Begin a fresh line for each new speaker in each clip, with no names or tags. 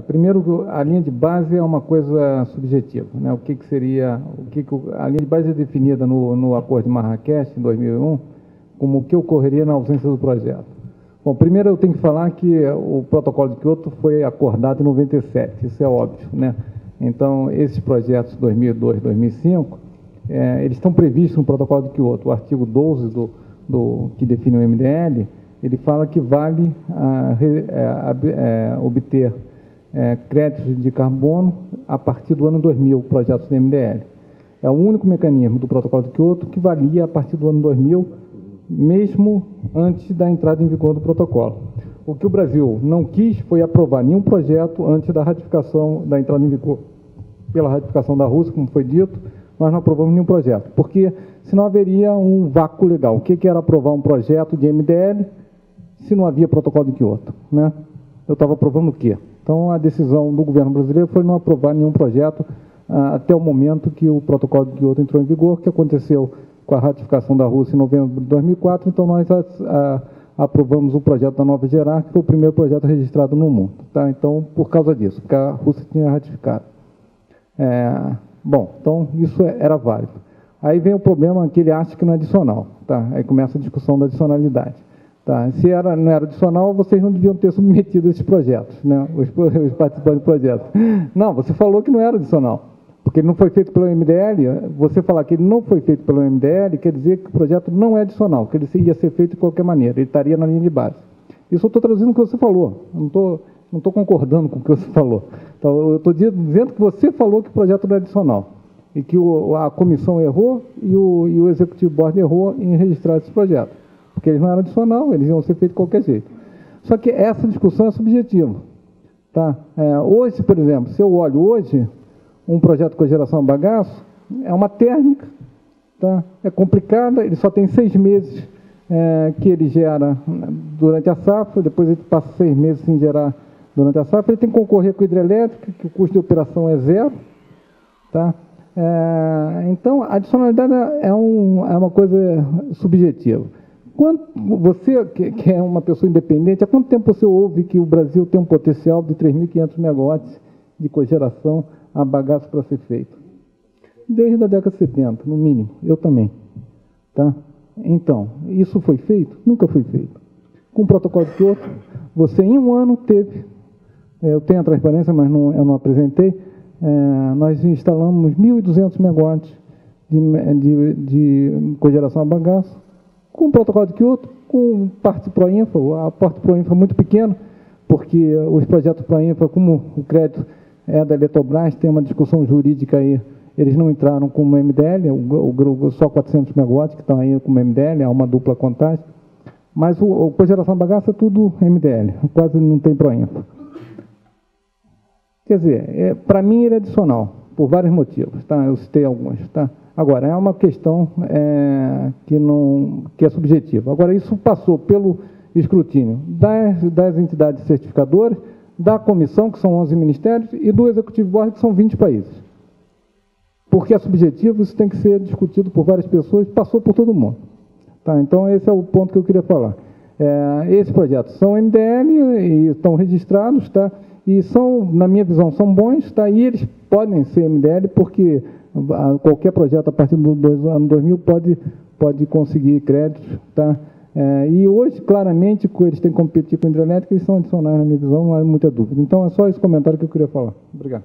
Primeiro, a linha de base é uma coisa subjetiva, né? O que seria, a linha de base é definida no Acordo de Marrakech, em 2001, como o que ocorreria na ausência do projeto. Bom, primeiro eu tenho que falar que o Protocolo de Kyoto foi acordado em 97, isso é óbvio, né? Então, esses projetos 2002, 2005, eles estão previstos no Protocolo de Kyoto. O artigo 12 que define o MDL, ele fala que vale obter créditos de carbono a partir do ano 2000, projetos do MDL. É o único mecanismo do Protocolo de Kyoto que valia a partir do ano 2000, mesmo antes da entrada em vigor do protocolo. O que o Brasil não quis foi aprovar nenhum projeto antes da ratificação, da entrada em vigor pela ratificação da Rússia, como foi dito. Nós não aprovamos nenhum projeto, porque senão haveria um vácuo legal. O que era aprovar um projeto de MDL se não havia protocolo de Kyoto, né? Eu estava aprovando o quê? Então, a decisão do governo brasileiro foi não aprovar nenhum projeto até o momento que o protocolo de Kyoto entrou em vigor, que aconteceu com a ratificação da Rússia em novembro de 2004. Então, nós aprovamos o projeto da Nova Gerard, que foi o primeiro projeto registrado no mundo. Tá? Então, por causa disso, porque a Rússia tinha ratificado. Bom, então, isso era válido. Aí vem o problema que ele acha que não é adicional. Tá? Aí começa a discussão da adicionalidade. Tá? Se não era adicional, vocês não deviam ter submetido esses projetos, né? Os participantes do projeto. Não, você falou que não era adicional, porque ele não foi feito pelo MDL. Você falar que ele não foi feito pelo MDL quer dizer que o projeto não é adicional, que ele ia ser feito de qualquer maneira, ele estaria na linha de base. Isso eu estou traduzindo o que você falou, eu não estou concordando com o que você falou. Então, eu estou dizendo que você falou que o projeto não é adicional, e que a comissão errou e o Executive Board errou em registrar esse projeto. Porque eles não eram adicional, eles iam ser feitos de qualquer jeito. Só que essa discussão é subjetiva. Tá? Hoje, por exemplo, se eu olho hoje um projeto de cogeração a bagaço, é uma térmica, tá? É complicada, ele só tem 6 meses que ele gera durante a safra, depois ele passa 6 meses sem gerar durante a safra, ele tem que concorrer com a hidrelétrica, que o custo de operação é 0. Tá? Então, a adicionalidade é uma coisa subjetiva. Você, que é uma pessoa independente, há quanto tempo você ouve que o Brasil tem um potencial de 3.500 megawatts de cogeração a bagaço para ser feito? Desde a década de 70, no mínimo. Eu também. Tá? Então, isso foi feito? Nunca foi feito. Com o protocolo de Kyoto, você em um ano teve, eu tenho a transparência, mas eu não apresentei, nós instalamos 1.200 megawatts de cogeração a bagaço, com o protocolo de Kyoto, com parte Proinfa. A parte Proinfa é muito pequena, porque os projetos Proinfa, como o crédito é da Eletrobras, tem uma discussão jurídica aí, eles não entraram como MDL, só 400 megawatts que estão aí como MDL, há uma dupla contagem, mas o cogeração a bagaço é tudo MDL, quase não tem Proinfa. Quer dizer, para mim ele é adicional, por vários motivos, tá? Eu citei alguns, tá? Agora, é uma questão que é subjetiva. Agora, isso passou pelo escrutínio das entidades certificadoras, da comissão, que são 11 ministérios, e do Executive Board, que são 20 países. Porque é subjetivo, isso tem que ser discutido por várias pessoas, passou por todo mundo. Tá? Então, esse é o ponto que eu queria falar. Esses projetos são MDL e estão registrados, tá? E são, na minha visão, são bons, tá? E eles podem ser MDL porque qualquer projeto a partir do ano 2000 pode conseguir créditos, tá? E hoje, claramente, eles têm que competir com a hidrelétrica, eles são adicionais, na minha visão, não há muita dúvida. Então, é só esse comentário que eu queria falar. Obrigado.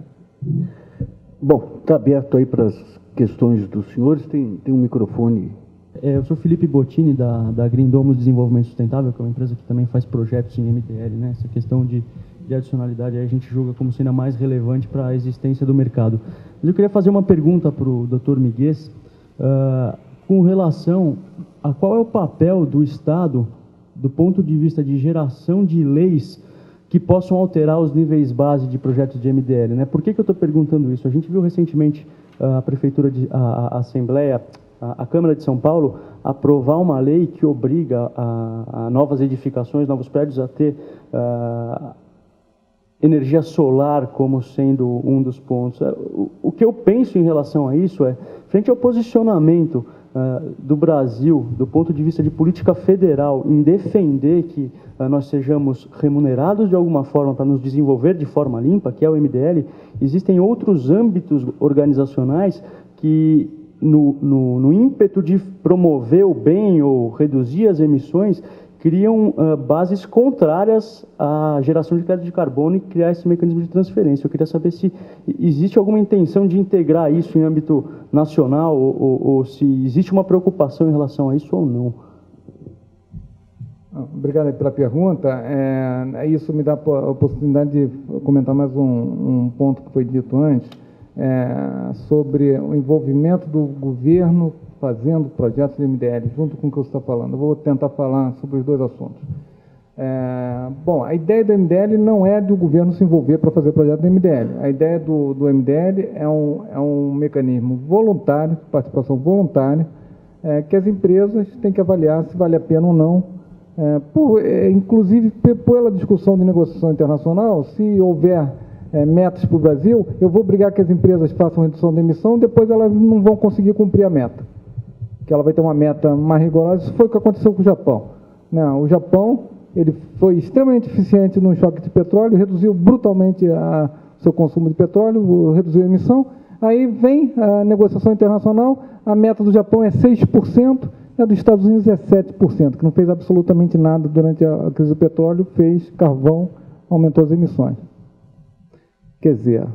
Bom, está aberto aí para as questões dos senhores, tem um microfone.
Eu sou Felipe Bottini, da Green Domus Desenvolvimento Sustentável, que é uma empresa que também faz projetos em MDL, né? Essa questão de adicionalidade aí a gente julga como sendo a mais relevante para a existência do mercado. Mas eu queria fazer uma pergunta para o Dr. Miguel, com relação a qual é o papel do Estado do ponto de vista de geração de leis que possam alterar os níveis base de projetos de MDL, né? Por que eu estou perguntando isso? A gente viu recentemente a Prefeitura, a Assembleia, a Câmara de São Paulo aprovar uma lei que obriga a novas edificações, novos prédios a ter energia solar como sendo um dos pontos. O que eu penso em relação a isso frente ao posicionamento do Brasil, do ponto de vista de política federal, em defender que nós sejamos remunerados de alguma forma para nos desenvolver de forma limpa, que é o MDL, existem outros âmbitos organizacionais que, no ímpeto de promover o bem ou reduzir as emissões, criam bases contrárias à geração de crédito de carbono e criar esse mecanismo de transferência. Eu queria saber se existe alguma intenção de integrar isso em âmbito nacional ou se existe uma preocupação em relação a isso ou não.
Obrigado pela pergunta. Isso me dá a oportunidade de comentar mais um ponto que foi dito antes, sobre o envolvimento do governo fazendo projetos de MDL, junto com o que você está falando. Eu vou tentar falar sobre os dois assuntos. Bom, a ideia do MDL não é do governo se envolver para fazer projeto do MDL. A ideia do MDL é um mecanismo voluntário, participação voluntária, que as empresas têm que avaliar se vale a pena ou não. Inclusive, pela discussão de negociação internacional, se houver metas para o Brasil, eu vou obrigar que as empresas façam redução de emissão, depois elas não vão conseguir cumprir a meta, que ela vai ter uma meta mais rigorosa. Isso foi o que aconteceu com o Japão. O Japão, ele foi extremamente eficiente no choque de petróleo, reduziu brutalmente o seu consumo de petróleo, reduziu a emissão. Aí vem a negociação internacional, a meta do Japão é 6%, a dos Estados Unidos é 7%, que não fez absolutamente nada durante a crise do petróleo, fez carvão, aumentou as emissões. Quer dizer,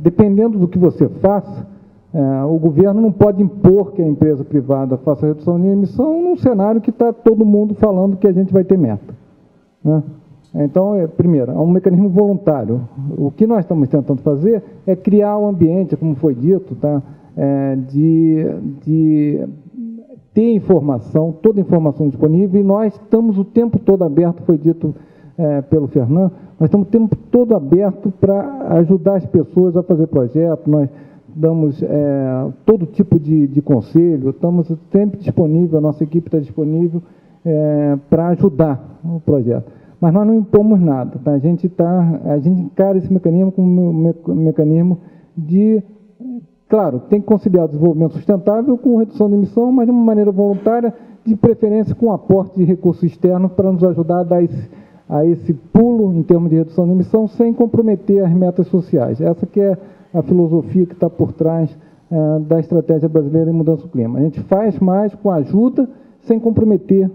dependendo do que você faça, o governo não pode impor que a empresa privada faça redução de emissão num cenário que está todo mundo falando que a gente vai ter meta. Então, primeiro, é um mecanismo voluntário. O que nós estamos tentando fazer é criar um ambiente, como foi dito, de ter informação, toda a informação disponível, e nós estamos o tempo todo aberto, foi dito pelo Fernando, nós estamos o tempo todo aberto para ajudar as pessoas a fazer projetos, nós damos todo tipo de conselho, estamos sempre disponíveis, a nossa equipe está disponível para ajudar o projeto. Mas nós não impomos nada, tá? A gente encara esse mecanismo como um mecanismo de... Claro, tem que conciliar o desenvolvimento sustentável com redução de emissão, mas de uma maneira voluntária, de preferência com aporte de recursos externos para nos ajudar a dar esse pulo em termos de redução de emissão sem comprometer as metas sociais. Essa que é a filosofia que está por trás da estratégia brasileira em mudança do clima. A gente faz mais com ajuda, sem comprometer,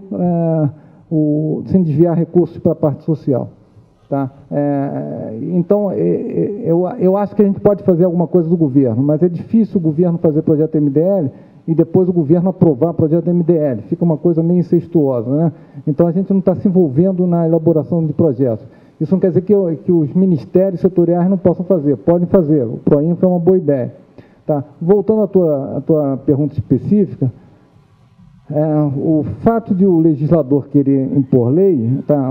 sem desviar recursos para a parte social. Tá? Então, eu acho que a gente pode fazer alguma coisa do governo, mas é difícil o governo fazer projeto MDL e depois o governo aprovar projeto MDL. Fica uma coisa meio incestuosa, né? Então, a gente não está se envolvendo na elaboração de projetos. Isso não quer dizer que os ministérios setoriais não possam fazer. Podem fazer. O PROINFRA é uma boa ideia. Tá? Voltando à tua pergunta específica, o fato de o legislador querer impor lei,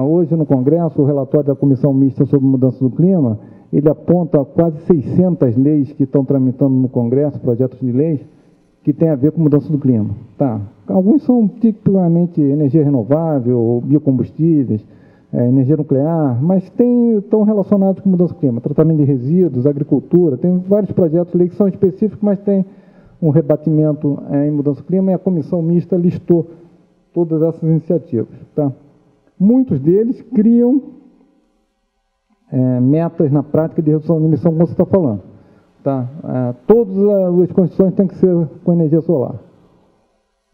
hoje no Congresso, o relatório da Comissão Mista sobre Mudança do Clima, ele aponta quase 600 leis que estão tramitando no Congresso, projetos de leis, que têm a ver com mudança do clima. Alguns são tipicamente energia renovável, biocombustíveis, energia nuclear, mas estão relacionados com mudança do clima, tratamento de resíduos, agricultura, tem vários projetos de lei que são específicos, mas tem um rebatimento em mudança do clima, e a Comissão Mista listou todas essas iniciativas. Muitos deles criam metas na prática de redução de emissão, como você está falando. Todas as construções têm que ser com energia solar.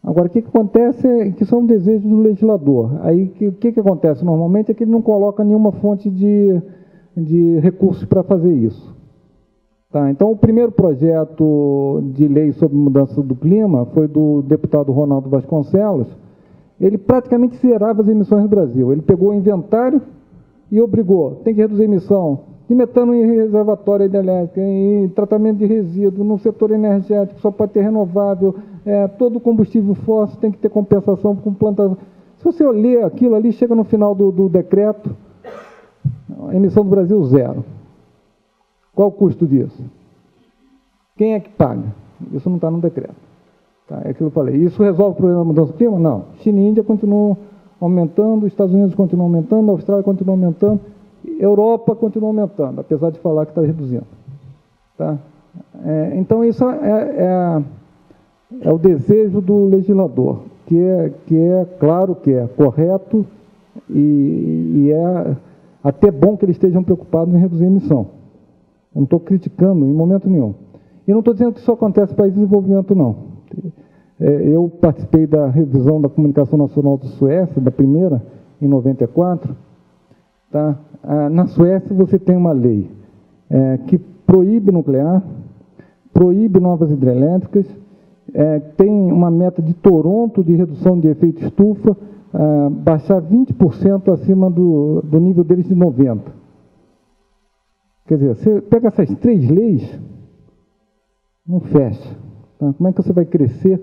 Agora, o que acontece é que são desejos do legislador. Aí, o que acontece normalmente é que ele não coloca nenhuma fonte de recursos para fazer isso. Então, o primeiro projeto de lei sobre mudança do clima foi do deputado Ronaldo Vasconcelos. Ele praticamente zerava as emissões no Brasil. Ele pegou o inventário e obrigou, tem que reduzir a emissão de metano em reservatório hidrelétrico, em tratamento de resíduo, no setor energético só pode ter renovável, todo combustível fóssil tem que ter compensação com plantação. Se você ler aquilo ali, chega no final do decreto, a emissão do Brasil 0. Qual o custo disso? Quem é que paga? Isso não está no decreto. É aquilo que eu falei. Isso resolve o problema da mudança do clima? Não. China e Índia continuam aumentando, os Estados Unidos continuam aumentando, a Austrália continua aumentando, Europa continua aumentando, apesar de falar que está reduzindo. Então, isso é o desejo do legislador, que é claro, que é correto e é até bom que eles estejam preocupados em reduzir a emissão. Eu não estou criticando em momento nenhum. E não estou dizendo que isso acontece em países de desenvolvimento, não. Eu participei da revisão da Comunicação Nacional da Suécia, da primeira, em 94. Tá? Na Suécia você tem uma lei que proíbe nuclear, proíbe novas hidrelétricas, tem uma meta de Toronto de redução de efeito estufa, baixar 20% acima do nível deles de 90%. Quer dizer, você pega essas 3 leis, não fecha. Tá? Como é que você vai crescer,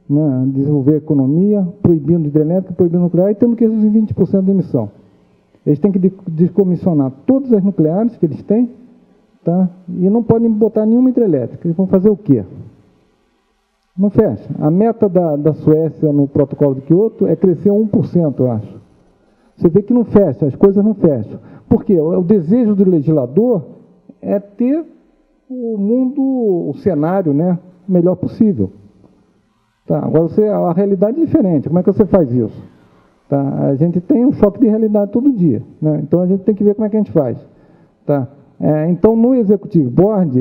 né, desenvolver a economia, proibindo hidrelétrica, proibindo nuclear e tendo que reduzir 20% da emissão? Eles têm que descomissionar todas as nucleares que eles têm, tá? E não podem botar nenhuma hidrelétrica. Eles vão fazer o quê? Não fecha. A meta da Suécia no protocolo de Kyoto é crescer a 1%, eu acho. Você vê que não fecha, as coisas não fecham. Por quê? O desejo do legislador é ter o mundo, o cenário, né, melhor possível. Tá? Agora, a realidade é diferente. Como é que você faz isso? Tá? A gente tem um choque de realidade todo dia, né? Então, a gente tem que ver como é que a gente faz. Tá? Então, no Executive Board,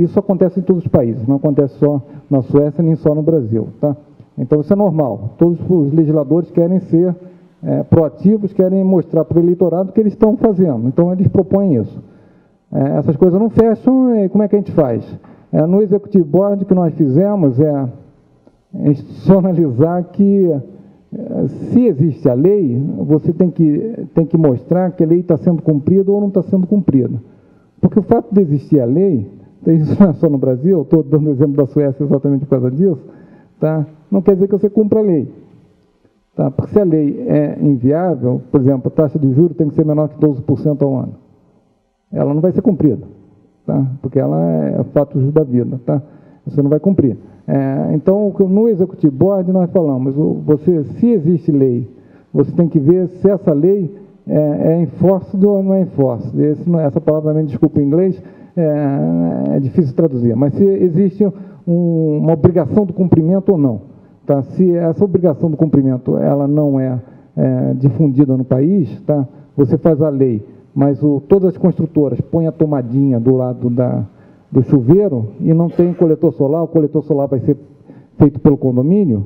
isso acontece em todos os países, não acontece só na Suécia, nem só no Brasil. Tá? Então, isso é normal. Todos os legisladores querem ser proativos, querem mostrar para o eleitorado o que eles estão fazendo. Então, eles propõem isso. Essas coisas não fecham, como é que a gente faz? No Executive Board, o que nós fizemos é institucionalizar que, se existe a lei, você tem que mostrar que a lei está sendo cumprida ou não está sendo cumprida. Porque o fato de existir a lei, isso não é só no Brasil, estou dando o exemplo da Suécia exatamente por causa disso, tá? Não quer dizer que você cumpra a lei. Tá? Porque se a lei é inviável, por exemplo, a taxa de juros tem que ser menor que 12% ao ano. Ela não vai ser cumprida, tá? Porque ela é fato da vida. Tá? Você não vai cumprir. Então, no Executive Board, nós falamos, se existe lei, você tem que ver se essa lei é enforced ou não é enforced. Essa palavra, me desculpa em inglês, é difícil traduzir, mas se existe uma obrigação do cumprimento ou não. Tá? Se essa obrigação do cumprimento ela não é difundida no país, tá? Você faz a lei, mas todas as construtoras põem a tomadinha do lado do chuveiro e não tem coletor solar, o coletor solar vai ser feito pelo condomínio,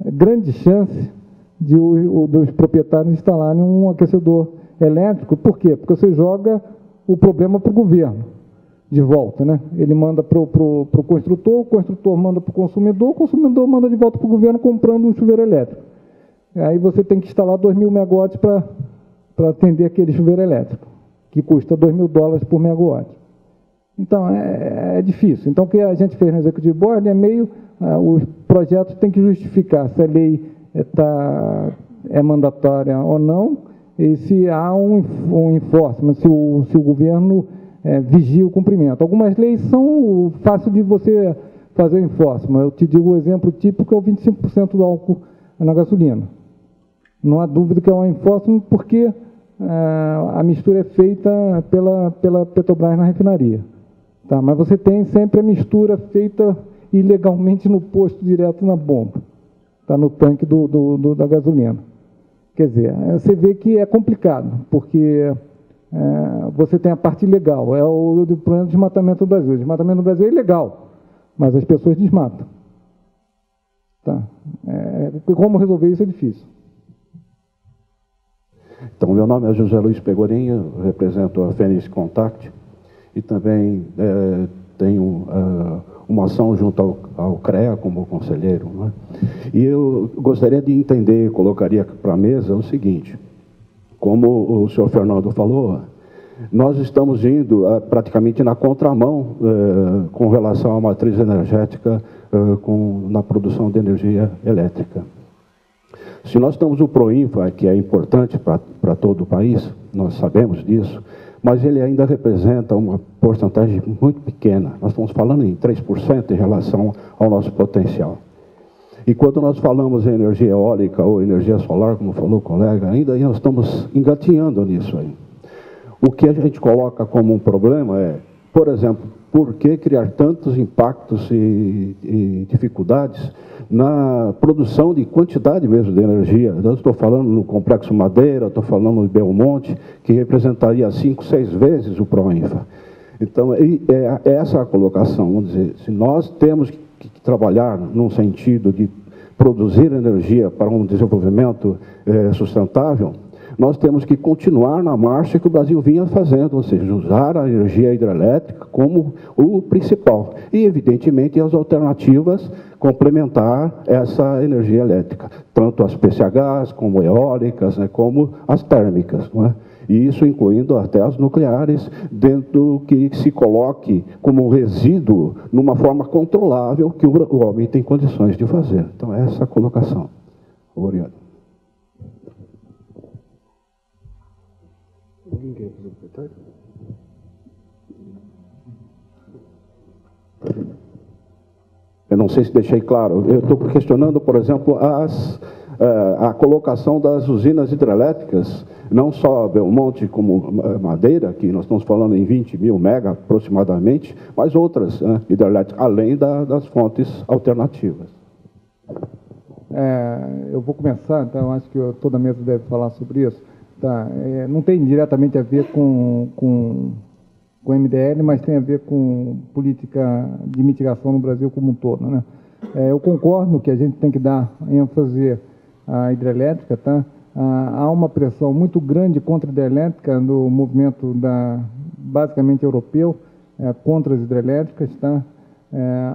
grande chance dos proprietários instalarem um aquecedor elétrico. Por quê? Porque você joga o problema para o governo, de volta, né? Ele manda para o construtor, o construtor manda para o consumidor manda de volta para o governo comprando um chuveiro elétrico. Aí você tem que instalar 2.000 megawatts para atender aquele chuveiro elétrico, que custa $2.000 por megawatt. Então, é difícil. Então, o que a gente fez no Executive Board os projetos têm que justificar se a lei é mandatória ou não, e se há um enforcement, se o governo vigia o cumprimento. Algumas leis são fáceis de você fazer o enforcement. Eu te digo o exemplo típico, é o 25% do álcool na gasolina. Não há dúvida que é um enforcement, porque a mistura é feita pela Petrobras na refinaria. Tá? Mas você tem sempre a mistura feita ilegalmente no posto direto na bomba, tá? No tanque da gasolina. Quer dizer, você vê que é complicado, porque você tem a parte ilegal, é o problema do desmatamento no Brasil. O desmatamento no Brasil é ilegal, mas as pessoas desmatam. Tá? Como resolver isso é difícil.
Então, meu nome é José Luiz Pegorinha, eu represento a Fênix Contact e também tenho uma ação junto ao CREA como conselheiro. Né? E eu gostaria de entender, colocaria para a mesa o seguinte: como o senhor Fernando falou, nós estamos indo praticamente na contramão com relação à matriz energética na produção de energia elétrica. Se nós temos o PROINFA, que é importante para todo o país, nós sabemos disso, mas ele ainda representa uma porcentagem muito pequena. Nós estamos falando em 3% em relação ao nosso potencial. E quando nós falamos em energia eólica ou energia solar, como falou o colega, ainda nós estamos engatinhando nisso aí. O que a gente coloca como um problema é por exemplo, por que criar tantos impactos e dificuldades na produção de quantidade mesmo de energia? Eu estou falando no Complexo Madeira, estou falando no Belmonte, que representaria 5, 6 vezes o Proinfa. Então, é essa a colocação, vamos dizer, se nós temos que trabalhar num sentido de produzir energia para um desenvolvimento sustentável, nós temos que continuar na marcha que o Brasil vinha fazendo, ou seja, usar a energia hidrelétrica como o principal. E, evidentemente, as alternativas complementar essa energia elétrica, tanto as PCHs, como eólicas, né, como as térmicas, não é? E isso incluindo até as nucleares, dentro do que se coloque como resíduo, numa forma controlável, que o homem tem condições de fazer. Então, essa é a colocação. Obrigado.
Alguém quer fazer um comentário?
Eu não sei se deixei claro. Eu estou questionando, por exemplo, a colocação das usinas hidrelétricas, não só Belmonte como Madeira, que nós estamos falando em 20 mil mega aproximadamente, mas outras, né, hidrelétricas, além das fontes alternativas.
Eu vou começar, então acho que toda a mesa deve falar sobre isso. Tá, não tem diretamente a ver com o MDL, mas tem a ver com política de mitigação no Brasil como um todo, né? Eu concordo que a gente tem que dar ênfase à hidrelétrica, tá? Há uma pressão muito grande contra a hidrelétrica no movimento basicamente europeu, contra as hidrelétricas, tá?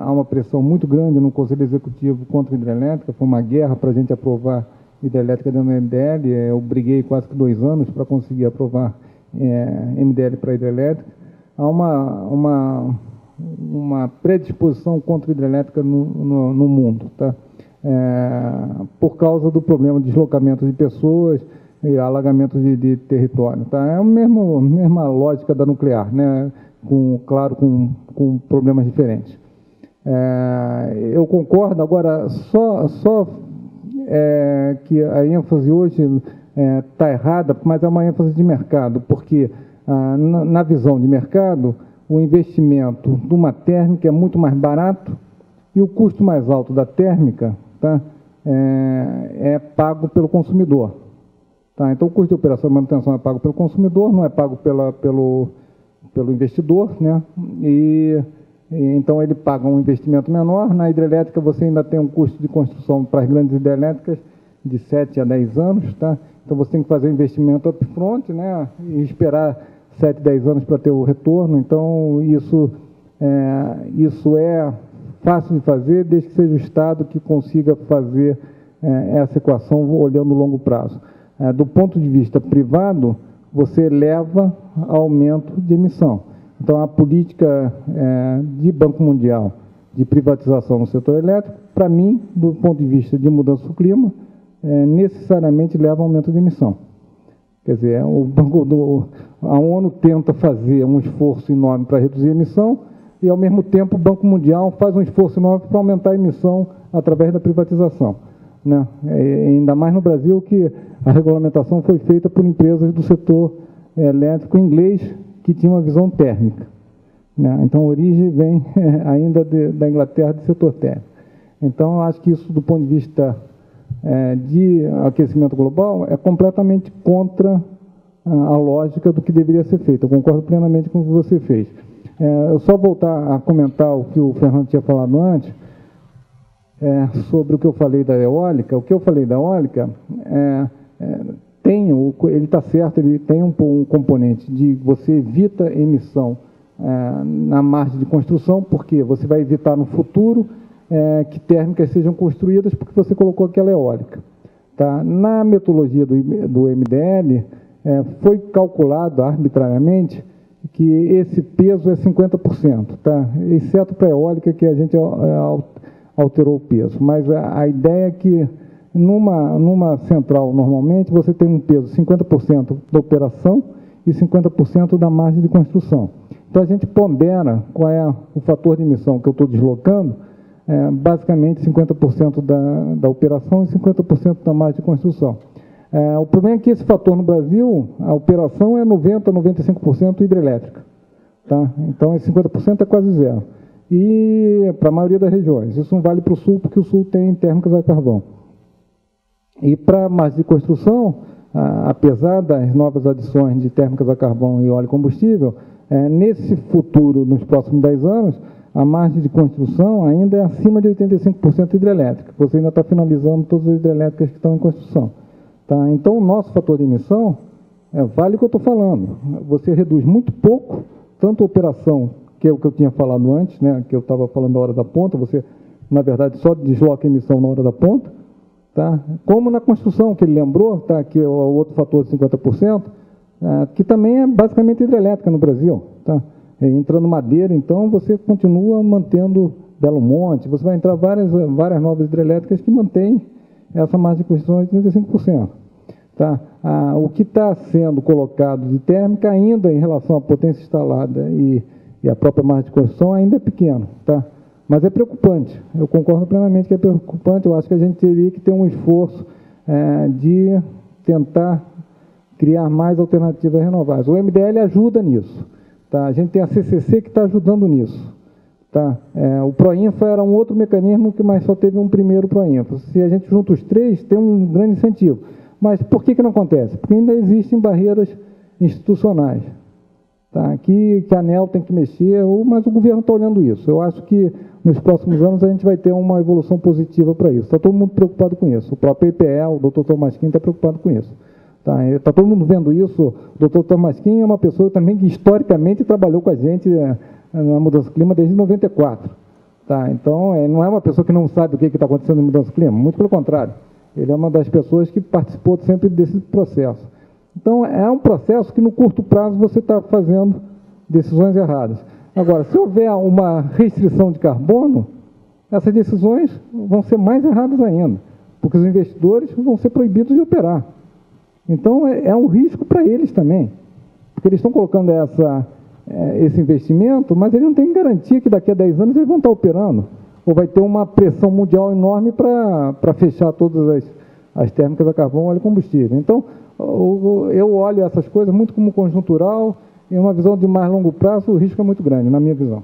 Há uma pressão muito grande no Conselho Executivo contra a hidrelétrica, foi uma guerra para a gente aprovar hidrelétrica dentro do MDL, eu briguei quase que 2 anos para conseguir aprovar MDL para hidrelétrica. Há uma predisposição contra a hidrelétrica no mundo, tá? Por causa do problema de deslocamento de pessoas e alagamento de território. Tá? É a mesma lógica da nuclear, né? Claro, com problemas diferentes. Eu concordo, agora, só que a ênfase hoje está errada, mas é uma ênfase de mercado, porque na visão de mercado, o investimento de uma térmica é muito mais barato e o custo mais alto da térmica, tá, é pago pelo consumidor. Tá? Então, o custo de operação e manutenção é pago pelo consumidor, não é pago pelo investidor, né? Então, ele paga um investimento menor. Na hidrelétrica, você ainda tem um custo de construção para as grandes hidrelétricas de 7 a 10 anos. Tá? Então, você tem que fazer o investimento upfront, né? E esperar 7, 10 anos para ter o retorno. Então, isso é fácil de fazer, desde que seja o Estado que consiga fazer essa equação olhando o longo prazo. Do ponto de vista privado, você leva a aumento de emissão. Então, a política de Banco Mundial de privatização no setor elétrico, para mim, do ponto de vista de mudança do clima, necessariamente leva a aumento de emissão. Quer dizer, a ONU tenta fazer um esforço enorme para reduzir a emissão e, ao mesmo tempo, o Banco Mundial faz um esforço enorme para aumentar a emissão através da privatização. Né? Ainda mais no Brasil, que a regulamentação foi feita por empresas do setor elétrico inglês, que tinha uma visão térmica. Né? Então, a origem vem ainda da Inglaterra, do setor térmico. Então, eu acho que isso, do ponto de vista de aquecimento global, é completamente contra a lógica do que deveria ser feito. Eu concordo plenamente com o que você fez. Eu só voltar a comentar o que o Fernando tinha falado antes, sobre o que eu falei da eólica. O que eu falei da eólica, ele está certo, ele tem um componente de você evita emissão na margem de construção, porque você vai evitar no futuro que térmicas sejam construídas, porque você colocou aquela eólica. Tá? Na metodologia do MDL, foi calculado arbitrariamente que esse peso é 50%, tá? Exceto para a eólica, que a gente alterou o peso. Mas a ideia é que numa central, normalmente, você tem um peso 50% da operação e 50% da margem de construção. Então, a gente pondera qual é o fator de emissão que eu estou deslocando, basicamente 50% da operação e 50% da margem de construção. O problema é que esse fator no Brasil, a operação é 90%, 95% hidrelétrica. Tá? Então, esse 50% é quase zero. E para a maioria das regiões. Isso não vale para o Sul, porque o Sul tem térmicas a carvão. E para a margem de construção, apesar das novas adições de térmicas a carvão e óleo combustível, nesse futuro, nos próximos 10 anos, a margem de construção ainda é acima de 85% hidrelétrica. Você ainda está finalizando todas as hidrelétricas que estão em construção. Tá? Então, o nosso fator de emissão vale o que eu estou falando. Você reduz muito pouco, tanto a operação, que é o que eu tinha falado antes, né, que eu estava falando da hora da ponta, você, na verdade, só desloca a emissão na hora da ponta, tá? Como na construção, que ele lembrou, tá, que é o outro fator de 50%, que também é basicamente hidrelétrica no Brasil. Tá? Entrando madeira, então, você continua mantendo Belo Monte, você vai entrar várias novas hidrelétricas que mantêm essa margem de construção de 85%. Tá? O que está sendo colocado de térmica ainda em relação à potência instalada e a própria margem de construção ainda é pequeno. Tá? Mas é preocupante, eu concordo plenamente que é preocupante, eu acho que a gente teria que ter um esforço de tentar criar mais alternativas renováveis. O MDL ajuda nisso. Tá? A gente tem a CCC que está ajudando nisso. Tá? O Proinfa era um outro mecanismo, mas só teve um primeiro Proinfa. Se a gente junta os três, tem um grande incentivo. Mas por que não acontece? Porque ainda existem barreiras institucionais. Tá? Que a ANEEL tem que mexer, mas o governo está olhando isso. Eu acho que nos próximos anos a gente vai ter uma evolução positiva para isso. Está todo mundo preocupado com isso. O próprio IPE, o doutor Tomasquim, está preocupado com isso. Está todo mundo vendo isso. O doutor Tomasquim é uma pessoa também que historicamente trabalhou com a gente na mudança do clima desde 94. Tá? Então, não é uma pessoa que não sabe o que está acontecendo na mudança do clima, muito pelo contrário. Ele é uma das pessoas que participou sempre desse processo. Então, é um processo que no curto prazo você está fazendo decisões erradas. Agora, se houver uma restrição de carbono, essas decisões vão ser mais erradas ainda, porque os investidores vão ser proibidos de operar. Então, é um risco para eles também, porque eles estão colocando esse investimento, mas eles não têm garantia que daqui a 10 anos eles vão estar operando, ou vai ter uma pressão mundial enorme para fechar todas as térmicas a carvão, óleo e combustível. Então, eu olho essas coisas muito como conjuntural, e uma visão de mais longo prazo, o risco é muito grande, na minha visão.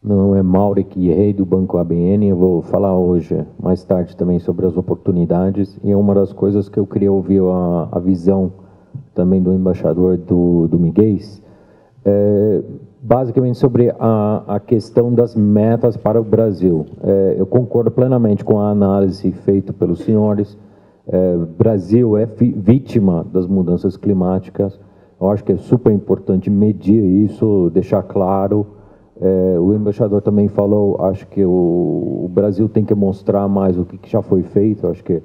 Meu nome é Mauric Rei, do Banco ABN. Eu vou falar hoje, mais tarde, também sobre as oportunidades. E uma das coisas que eu queria ouvir a visão também do embaixador do Miguel, basicamente sobre a questão das metas para o Brasil. Eu concordo plenamente com a análise feita pelos senhores. Brasil é vítima das mudanças climáticas. Eu acho que é super importante medir isso, deixar claro. O embaixador também falou, acho que o Brasil tem que mostrar mais o que já foi feito. Eu acho que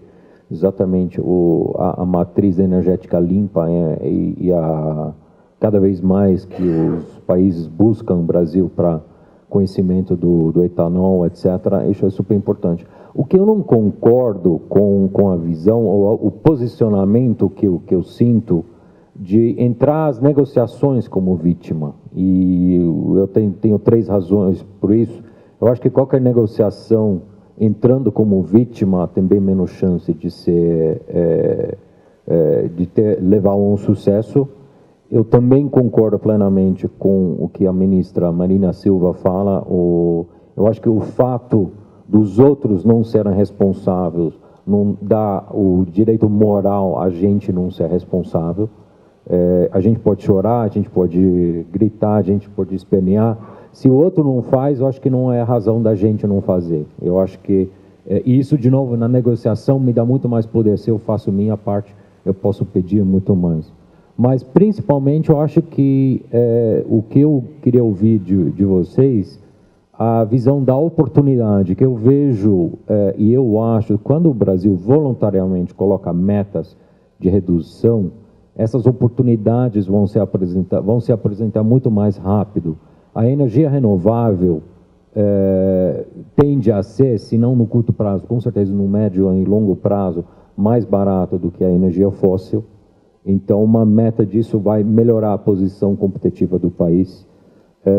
exatamente a matriz energética limpa cada vez mais que os países buscam o Brasil para conhecimento do etanol, etc. Isso é super importante. O que eu não concordo com a visão ou o posicionamento que eu sinto de entrar as negociações como vítima. E eu tenho 3 razões por isso. Eu acho que qualquer negociação entrando como vítima tem bem menos chance de levar a um sucesso. Eu também concordo plenamente com o que a ministra Marina Silva fala. Eu acho que o fato dos outros não serem responsáveis não dá o direito moral a gente não ser responsável. A gente pode chorar, a gente pode gritar, a gente pode espernear. Se o outro não faz, eu acho que não é a razão da gente não fazer. Eu acho que isso, de novo, na negociação me dá muito mais poder. Se eu faço minha parte, eu posso pedir muito mais. Mas, principalmente, eu acho que o que eu queria ouvir de vocês, a visão da oportunidade que eu vejo, e eu acho, quando o Brasil voluntariamente coloca metas de redução, essas oportunidades vão se apresentar muito mais rápido. A energia renovável tende a ser, se não no curto prazo, com certeza no médio e longo prazo, mais barata do que a energia fóssil. Então, uma meta disso vai melhorar a posição competitiva do país.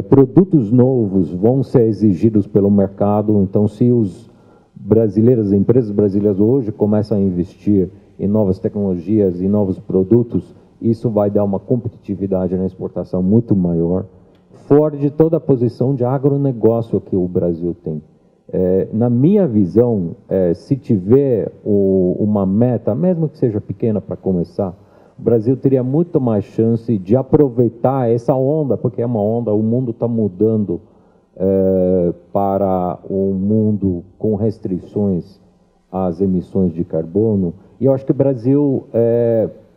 Produtos novos vão ser exigidos pelo mercado. Então, se as empresas brasileiras hoje começam a investir em novas tecnologias e novos produtos, Isso vai dar uma competitividade na exportação muito maior, fora de toda a posição de agronegócio que o Brasil tem. Na minha visão, se tiver uma meta, mesmo que seja pequena para começar, o Brasil teria muito mais chance de aproveitar essa onda, porque é uma onda, o mundo está mudando para um mundo com restrições às emissões de carbono, e eu acho que o Brasil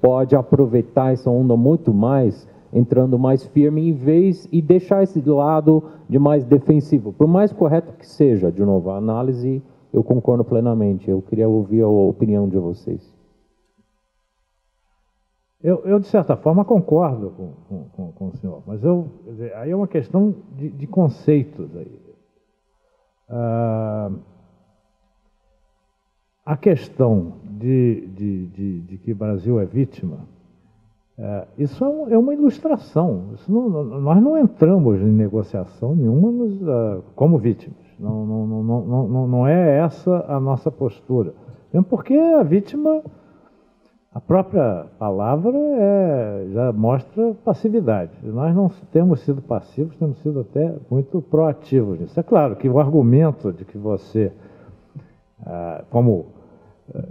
pode aproveitar essa onda muito mais, entrando mais firme em vez e deixar esse lado de mais defensivo. Por mais correto que seja, de novo, a análise, eu concordo plenamente. Eu queria ouvir a opinião de vocês.
Eu de certa forma, concordo com o senhor, mas aí é uma questão de conceitos. Aí. A questão de que o Brasil é vítima, isso é uma ilustração. Isso nós não entramos em negociação nenhuma como vítimas. Não é essa a nossa postura. Mesmo porque a vítima, a própria palavra já mostra passividade. Nós não temos sido passivos, temos sido até muito proativos nisso. É claro que o argumento de que você, como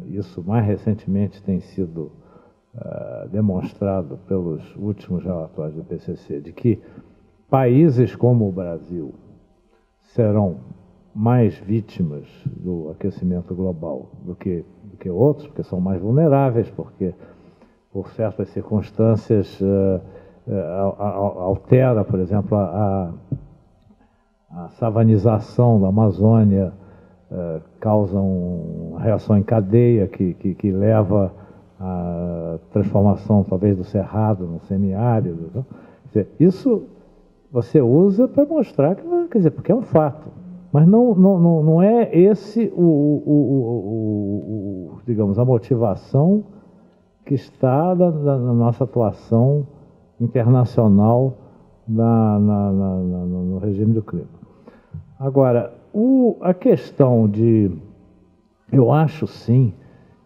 isso mais recentemente tem sido demonstrado pelos últimos relatórios do IPCC, de que países como o Brasil serão mais vítimas do aquecimento global do que outros, porque são mais vulneráveis, porque por certas circunstâncias altera, por exemplo, a savanização da Amazônia, causa uma reação em cadeia que leva à transformação talvez do cerrado no semiárido. Então, quer dizer, isso você usa para mostrar que, quer dizer, porque é um fato. Mas não é esse digamos, a motivação que está na nossa atuação internacional no regime do clima. Agora, a questão eu acho sim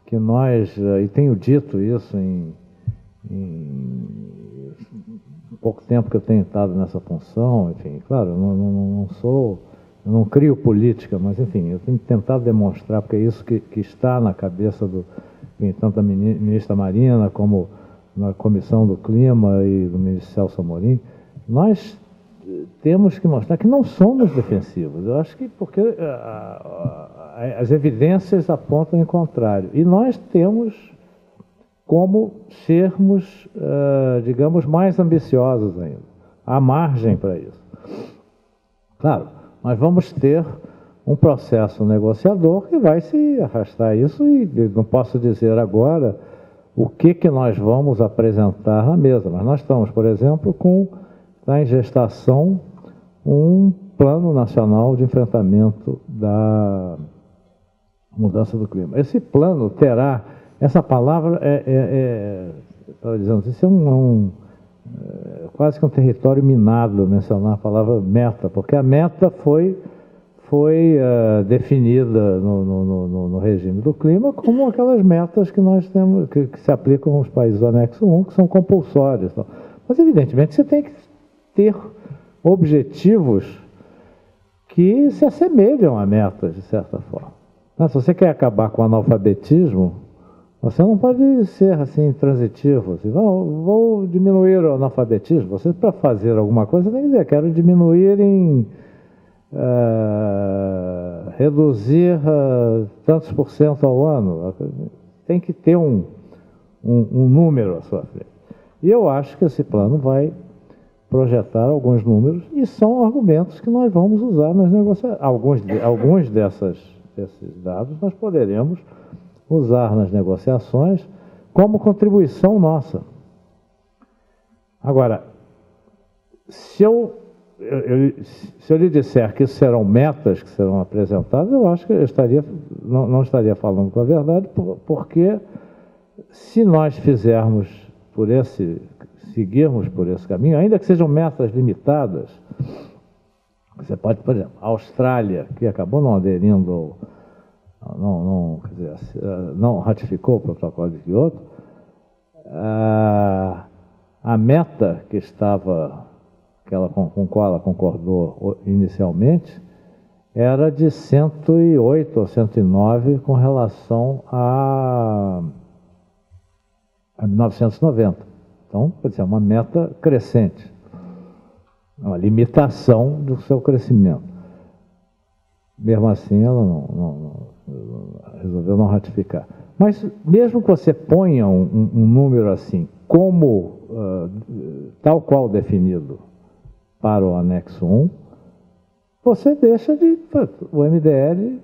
que nós, e tenho dito isso em pouco tempo que eu tenho estado nessa função, enfim, claro, eu não crio política, mas enfim, eu tenho tentado demonstrar, porque é isso que está na cabeça tanto da ministra Marina, como na Comissão do Clima e do ministro Celso Amorim, nós temos que mostrar que não somos defensivos. Eu acho que porque as evidências apontam o contrário. E nós temos como sermos, digamos, mais ambiciosos ainda. Há margem para isso. Claro, nós vamos ter um processo negociador que vai se arrastar isso, e não posso dizer agora o que nós vamos apresentar na mesa. Mas nós estamos, por exemplo, está em gestação um plano nacional de enfrentamento da mudança do clima. Esse plano terá, essa palavra estava dizendo, isso é quase que um território minado mencionar a palavra meta, porque a meta foi definida no regime do clima como aquelas metas que nós temos, que se aplicam aos países do anexo 1, que são compulsórias. Mas, evidentemente, você tem que ter objetivos que se assemelham a metas, de certa forma. Se você quer acabar com o analfabetismo, você não pode ser assim transitivo. Assim, vou diminuir o analfabetismo. Você, para fazer alguma coisa, tem que dizer, quero diminuir reduzir tantos por cento ao ano. Tem que ter um número à sua frente. E eu acho que esse plano vai projetar alguns números, e são argumentos que nós vamos usar nas negociações. Alguns desses dados nós poderemos usar nas negociações como contribuição nossa. Agora, se eu lhe disser que serão metas que serão apresentadas, eu acho que eu não estaria falando com a verdade, porque se nós seguirmos por esse caminho, ainda que sejam metas limitadas, você pode, por exemplo, a Austrália, que acabou não aderindo, não ratificou o protocolo de Kyoto, a meta que estava, com qual ela concordou inicialmente, era de 108 ou 109 com relação a 1990. Então, pode ser uma meta crescente, uma limitação do seu crescimento. Mesmo assim, ela resolveu não ratificar. Mas, mesmo que você ponha um número assim, como tal qual definido para o anexo 1, você deixa de... O MDL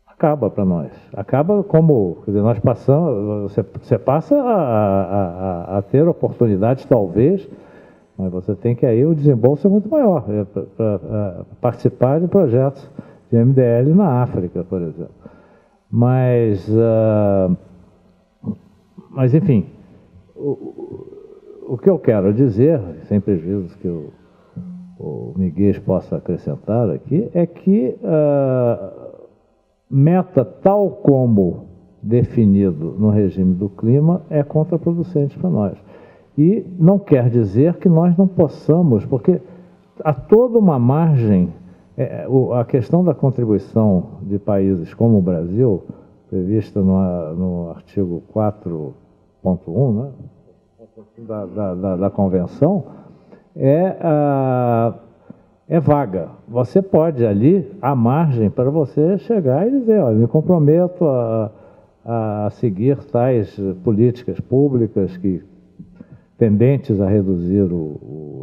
acaba para nós. Acaba como... Quer dizer, nós passamos... Você passa a ter oportunidades, talvez, mas você tem que aí o desembolso é muito maior para participar de projetos de MDL na África, por exemplo. Mas enfim, o que eu quero dizer, sem prejuízo que o Miguel possa acrescentar aqui, é que meta tal como definido no regime do clima é contraproducente para nós. E não quer dizer que nós não possamos, porque há toda uma margem, a questão da contribuição de países como o Brasil, prevista no artigo 4.1, né, da Convenção, é vaga. Você pode ali, há margem para você chegar e dizer, olha, me comprometo a seguir tais políticas públicas tendentes a reduzir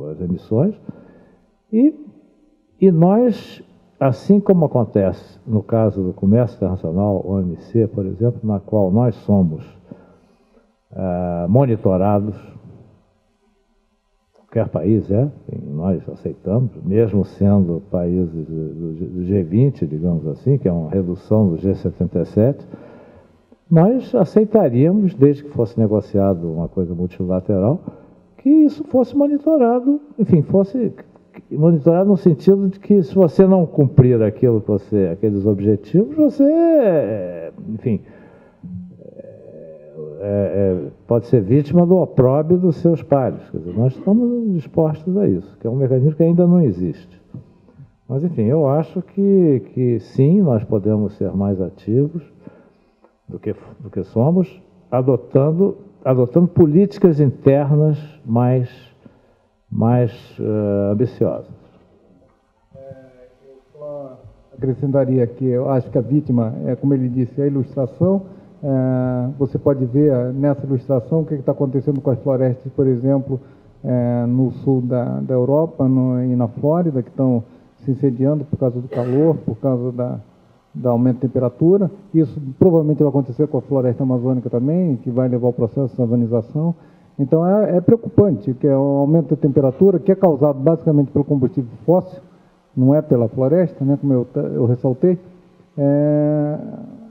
as emissões, e nós, assim como acontece no caso do comércio internacional, OMC, por exemplo, na qual nós somos monitorados, qualquer país nós aceitamos, mesmo sendo países do G20, digamos assim, que é uma redução do G77, nós aceitaríamos, desde que fosse negociado uma coisa multilateral, que isso fosse monitorado, enfim, fosse monitorado no sentido de que se você não cumprir aqueles objetivos, você, enfim, pode ser vítima do opróbrio dos seus pares. Quer dizer, nós estamos dispostos a isso, que é um mecanismo que ainda não existe. Mas, enfim, eu acho que sim, nós podemos ser mais ativos do que somos, adotando políticas internas mais ambiciosas.
Eu só acrescentaria que eu acho que a vítima como ele disse, a ilustração. Você pode ver nessa ilustração o que está acontecendo com as florestas, por exemplo, no sul da Europa e na Flórida, que estão se incendiando por causa do calor, por causa da aumento de temperatura. Isso provavelmente vai acontecer com a floresta amazônica também, que vai levar ao processo de savanização. Então é preocupante, que é o aumento da temperatura, que é causado basicamente pelo combustível fóssil, não é pela floresta, né, como eu ressaltei.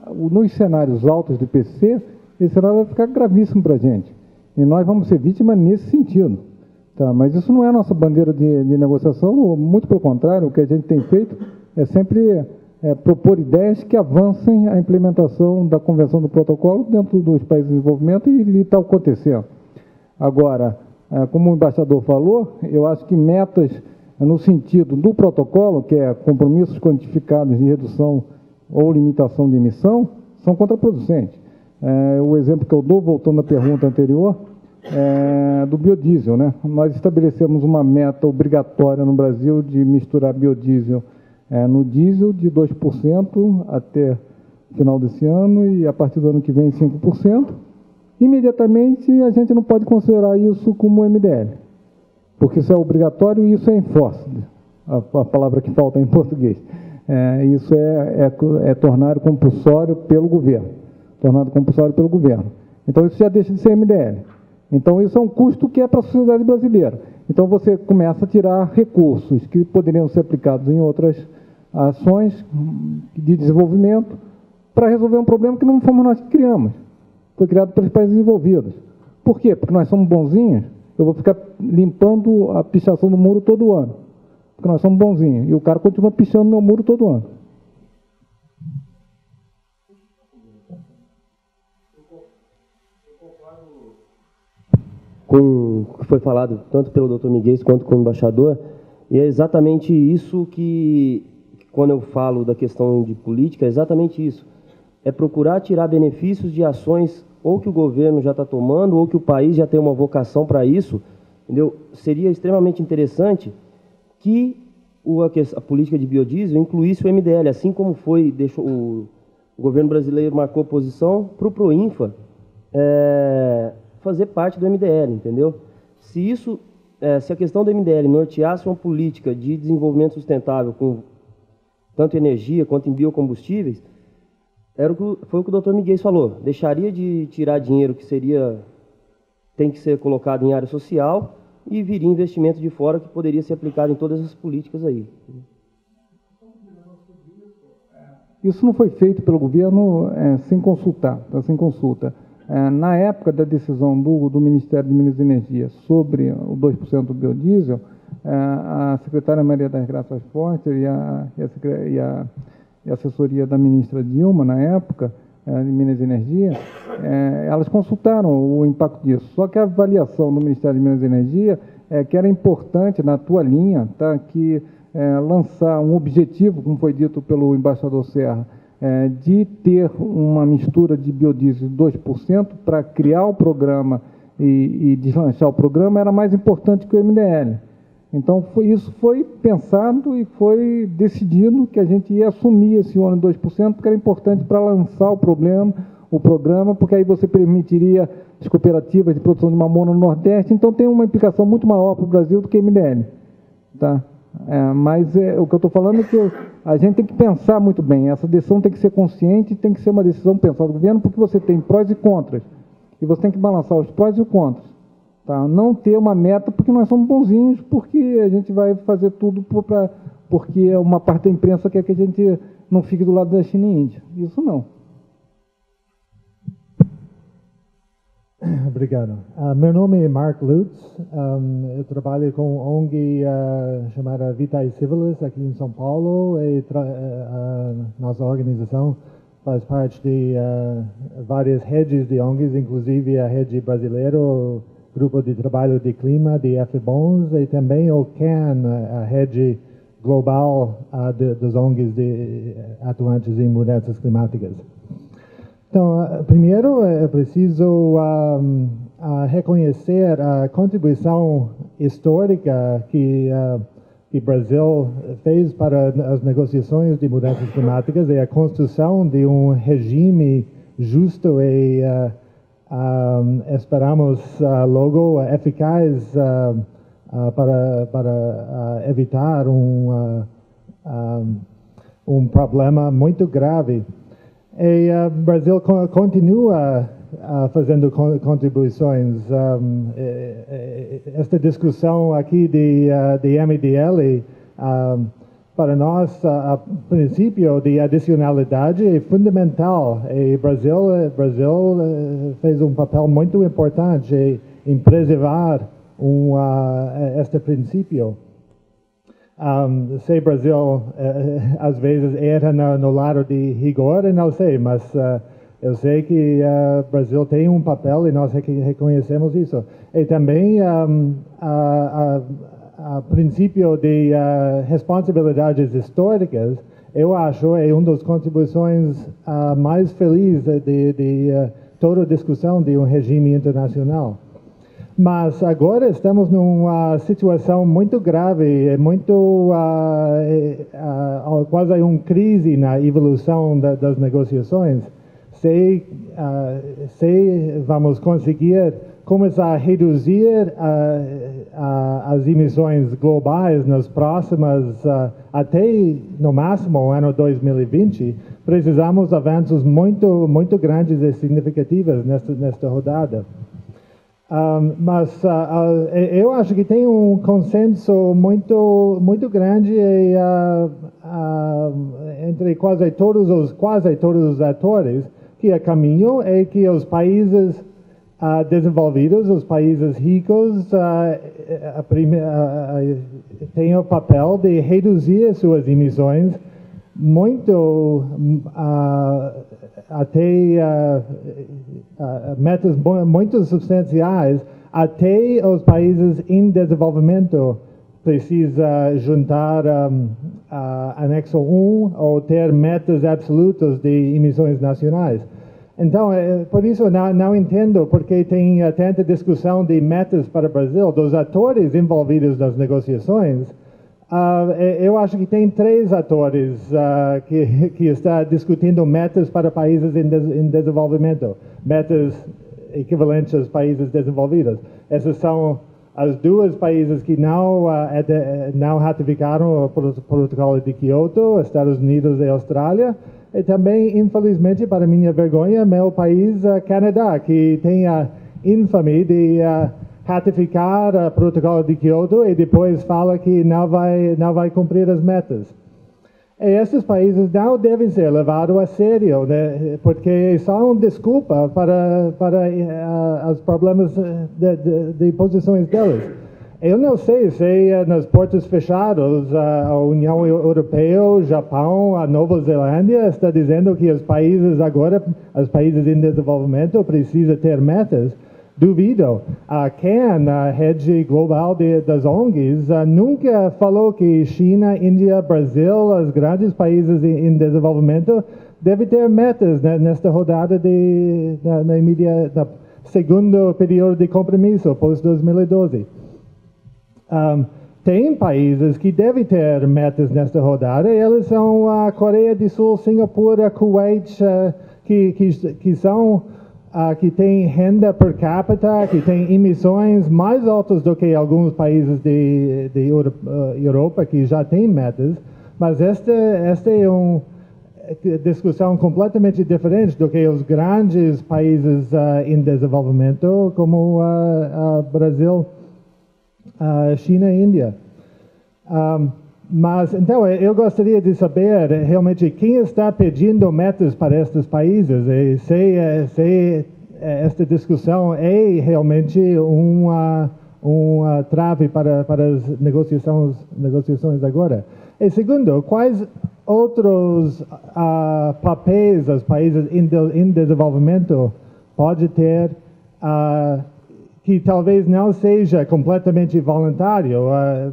Nos cenários altos de IPCC, esse cenário vai ficar gravíssimo para a gente. E nós vamos ser vítimas nesse sentido. Tá? Mas isso não é a nossa bandeira de negociação, muito pelo contrário, o que a gente tem feito é sempre propor ideias que avancem a implementação da Convenção do Protocolo dentro dos países de desenvolvimento e está acontecendo. Agora, como o embaixador falou, eu acho que metas no sentido do protocolo, que é compromissos quantificados de redução ou limitação de emissão, são contraproducentes. O exemplo que eu dou, voltando à pergunta anterior, do biodiesel, né? Nós estabelecemos uma meta obrigatória no Brasil de misturar biodiesel no diesel de 2% até o final desse ano e a partir do ano que vem 5%. Imediatamente a gente não pode considerar isso como MDL, porque isso é obrigatório e isso é enforced, a palavra que falta em português. Isso é tornar compulsório pelo governo, tornado compulsório pelo governo. Então isso já deixa de ser MDL. Então isso é um custo que é para a sociedade brasileira. Então você começa a tirar recursos que poderiam ser aplicados em outras ações de desenvolvimento para resolver um problema que não fomos nós que criamos. Foi criado pelos países desenvolvidos. Por quê? Porque nós somos bonzinhos, eu vou ficar limpando a pichação do muro todo ano. Porque nós somos bonzinhos. E o cara continua pichando meu muro todo ano.
com o que foi falado tanto pelo Dr. Miguel quanto com o embaixador, e é exatamente isso que, quando eu falo da questão de política, é exatamente isso. É procurar tirar benefícios de ações ou que o governo já está tomando, ou que o país já tem uma vocação para isso, entendeu? Seria extremamente interessante que a política de biodiesel incluísse o MDL, assim como foi, o governo brasileiro marcou posição para o Proinfa fazer parte do MDL, entendeu? Se a questão do MDL norteasse uma política de desenvolvimento sustentável com tanto energia quanto em biocombustíveis, foi o que o Dr. Miguel falou, deixaria de tirar dinheiro que tem que ser colocado em área social e viria investimento de fora que poderia ser aplicado em todas as políticas aí.
Isso não foi feito pelo governo sem consultar, sem consulta. Na época da decisão do Ministério de Minas e Energia sobre o 2% do biodiesel, a secretária Maria das Graças Fortes e a assessoria da ministra Dilma, na época, de Minas e Energia, elas consultaram o impacto disso. Só que a avaliação do Ministério de Minas e Energia que era importante, na tua linha, tá, que lançar um objetivo, como foi dito pelo embaixador Serra, de ter uma mistura de biodiesel de 2% para criar o programa e deslanchar o programa era mais importante que o MDL. Então, isso foi pensado e foi decidido que a gente ia assumir esse ônus de 2%, porque era importante para lançar o programa, porque aí você permitiria as cooperativas de produção de mamona no Nordeste. Então, tem uma implicação muito maior para o Brasil do que o MDL. Tá? Mas o que eu estou falando é que a gente tem que pensar muito bem. Essa decisão tem que ser consciente, tem que ser uma decisão pensada do governo, porque você tem prós e contras. E você tem que balançar os prós e os contras. Tá? Não ter uma meta porque nós somos bonzinhos, porque a gente vai fazer tudo porque uma parte da imprensa quer que a gente não fique do lado da China e Índia. Isso não.
Obrigado. Meu nome é Mark Lutz. Eu trabalho com ONG chamada Vitae Civilis aqui em São Paulo. E nossa organização faz parte de várias redes de ONGs, inclusive a rede brasileira, o Grupo de Trabalho de Clima, de FBONS, e também o CAN, a rede global dos ONGs atuantes em mudanças climáticas. Então, primeiro é preciso reconhecer a contribuição histórica que o Brasil fez para as negociações de mudanças climáticas e a construção de um regime justo e esperamos logo eficaz para evitar um problema muito grave. E o Brasil continua fazendo contribuições. Esta discussão aqui de MDL, para nós, o princípio de adicionalidade é fundamental. E o Brasil fez um papel muito importante em preservar este princípio. Se o Brasil, às vezes, erra no lado de rigor, eu não sei, mas eu sei que o Brasil tem um papel e nós reconhecemos isso. E também o princípio de responsabilidades históricas, eu acho, é uma das contribuições mais felizes de toda a discussão de um regime internacional. Mas agora estamos numa situação muito grave, quase uma crise na evolução das negociações. Se vamos conseguir começar a reduzir as emissões globais nas próximas, até no máximo o ano 2020, precisamos de avanços muito grandes e significativos nesta rodada. Mas eu acho que tem um consenso muito grande entre quase todos os atores que o caminho é que os países desenvolvidos, os países ricos, têm o papel de reduzir suas emissões até metas muito substanciais até os países em desenvolvimento precisa juntar anexo 1 ou ter metas absolutas de emissões nacionais. Então, por isso não entendo porque tem tanta discussão de metas para o Brasil, dos atores envolvidos nas negociações. Eu acho que tem 3 atores que estão discutindo metas para países em desenvolvimento, metas equivalentes aos países desenvolvidos. Esses são os 2 países que não ratificaram o protocolo de Kyoto, Estados Unidos e Austrália, e também, infelizmente, para minha vergonha, meu país, Canadá, que tem a infame de ratificar o protocolo de Kyoto e depois fala que não vai cumprir as metas. E esses países não devem ser levados a sério, né? Porque são desculpa para os problemas de posições deles. Eu não sei se nas portas fechadas a União Europeia, o Japão, a Nova Zelândia está dizendo que os países agora, os países em desenvolvimento, precisam ter metas. Duvido. A CAN, a rede global das ONGs, nunca falou que China, Índia, Brasil, os grandes países em desenvolvimento, devem ter metas nesta rodada no segundo período de compromisso, pós-2012. Tem países que devem ter metas nesta rodada, e eles são a Coreia do Sul, Singapura, Kuwait, que são que têm renda per capita, que têm emissões mais altas do que alguns países de Europa, que já têm metas, mas esta é uma discussão completamente diferente do que os grandes países em desenvolvimento, como Brasil, China e Índia. Mas, então, eu gostaria de saber realmente quem está pedindo metas para estes países e se esta discussão é realmente uma trave para as negociações agora. E segundo, quais outros papéis os países em desenvolvimento podem ter que talvez não seja completamente voluntário.